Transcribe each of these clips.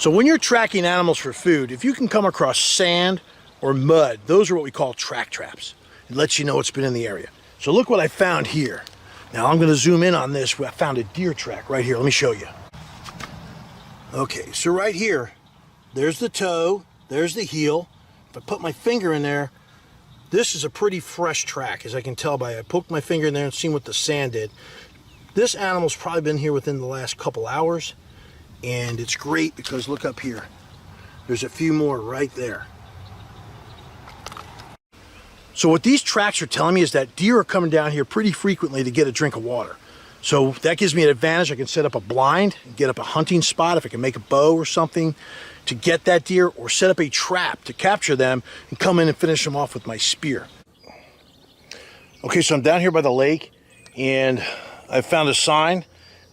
So when you're tracking animals for food, if you can come across sand or mud, those are what we call track traps. It lets you know it's been in the area. So look what I found here. Now I'm going to zoom in on this. I found a deer track right here. Let me show you. Okay, so right here, there's the toe, there's the heel. If I put my finger in there, this is a pretty fresh track, as I can tell by I poked my finger in there and seen what the sand did. This animal's probably been here within the last couple hours, and it's great because look up here. There's a few more right there. So what these tracks are telling me is that deer are coming down here pretty frequently to get a drink of water. So that gives me an advantage. I can set up a blind, get up a hunting spot if I can make a bow or something to get that deer, or set up a trap to capture them and come in and finish them off with my spear. Okay, so I'm down here by the lake and I found a sign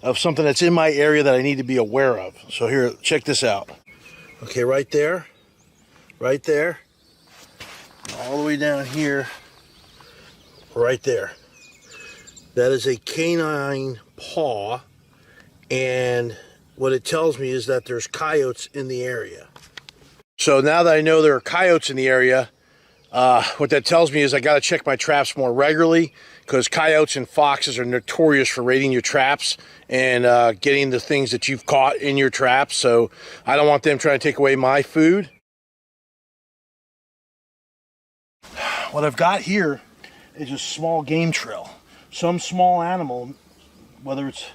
of something that's in my area that I need to be aware of. So here, check this out. Okay, right there, all the way down here, right there. That is a canine paw, and what it tells me is that there's coyotes in the area. So now that I know there are coyotes in the area, what that tells me is I got to check my traps more regularly, because coyotes and foxes are notorious for raiding your traps and getting the things that you've caught in your traps. So I don't want them trying to take away my food. What I've got here is a small game trail. Some small animal, whether it's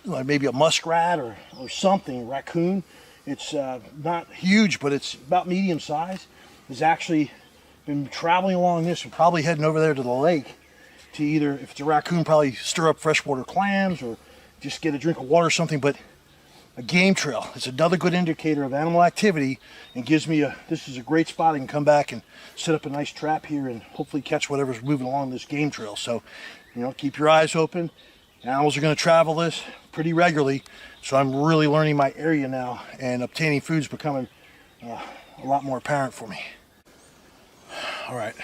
maybe a muskrat or something, a raccoon, it's not huge, but it's about medium size, has actually been traveling along this and probably heading over there to the lake to either, if it's a raccoon, probably stir up freshwater clams or just get a drink of water or something. But a game trail, it's another good indicator of animal activity and gives me this is a great spot. I can come back and set up a nice trap here and hopefully catch whatever's moving along this game trail. So, you know, keep your eyes open. Animals are going to travel this pretty regularly, so I'm really learning my area now, and obtaining food is becoming a lot more apparent for me. All right,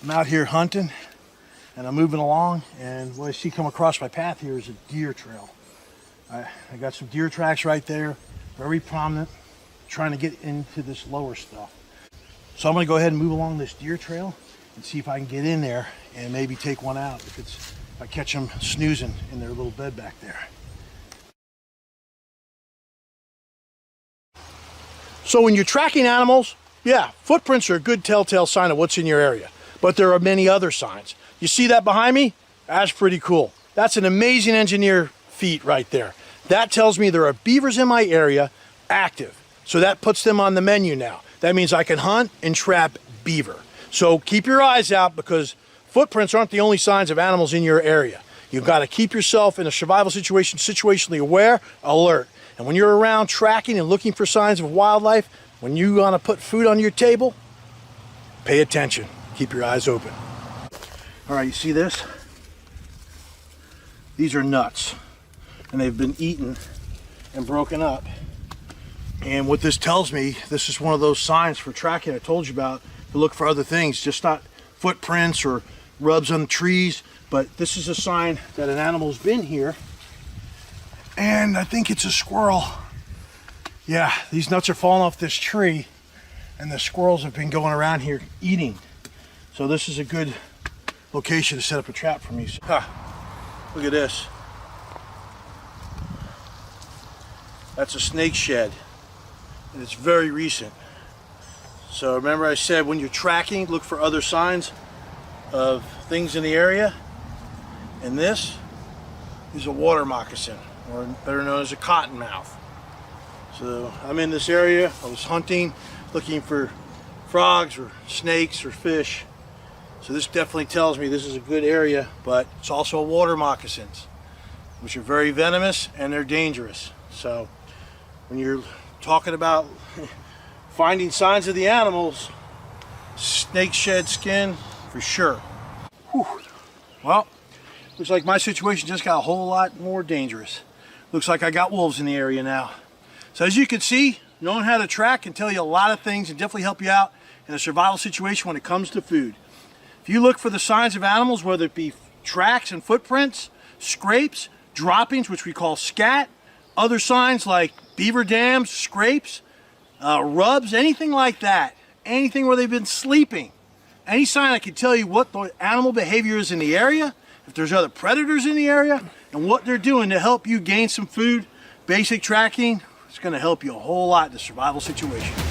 I'm out here hunting and I'm moving along, and what I see come across my path here is a deer trail. I got some deer tracks right there, very prominent, trying to get into this lower stuff. So I'm going to go ahead and move along this deer trail and see if I can get in there and maybe take one out if I catch them snoozing in their little bed back there. So when you're tracking animals, yeah, footprints are a good telltale sign of what's in your area, but there are many other signs. You see that behind me? That's pretty cool. That's an amazing engineer feat right there. That tells me there are beavers in my area active. So that puts them on the menu now. That means I can hunt and trap beaver. So keep your eyes out, because footprints aren't the only signs of animals in your area. You've got to keep yourself in a survival situation, situationally aware, alert. And when you're around tracking and looking for signs of wildlife, when you want to put food on your table, pay attention. Keep your eyes open. All right, you see this? These are nuts, and they've been eaten and broken up. And what this tells me, this is one of those signs for tracking I told you about, to look for other things, just not footprints or rubs on the trees, but this is a sign that an animal's been here. And I think it's a squirrel. Yeah, these nuts are falling off this tree, and the squirrels have been going around here eating. So this is a good location to set up a trap for me. Look at this. That's a snake shed, and it's very recent. So remember I said when you're tracking, look for other signs of things in the area. And this is a water moccasin, or better known as a cottonmouth. So I'm in this area. I was hunting, looking for frogs or snakes or fish. So this definitely tells me this is a good area, but it's also water moccasins, which are very venomous and they're dangerous. So when you're talking about finding signs of the animals, snake shed skin for sure. Whew. Well, looks like my situation just got a whole lot more dangerous. Looks like I got wolves in the area now. So as you can see, knowing how to track can tell you a lot of things and definitely help you out in a survival situation when it comes to food. If you look for the signs of animals, whether it be tracks and footprints, scrapes, droppings, which we call scat, other signs like beaver dams, scrapes, rubs, anything like that. Anything where they've been sleeping. Any sign I can tell you what the animal behavior is in the area, if there's other predators in the area, and what they're doing to help you gain some food. Basic tracking is going to help you a whole lot in the survival situation.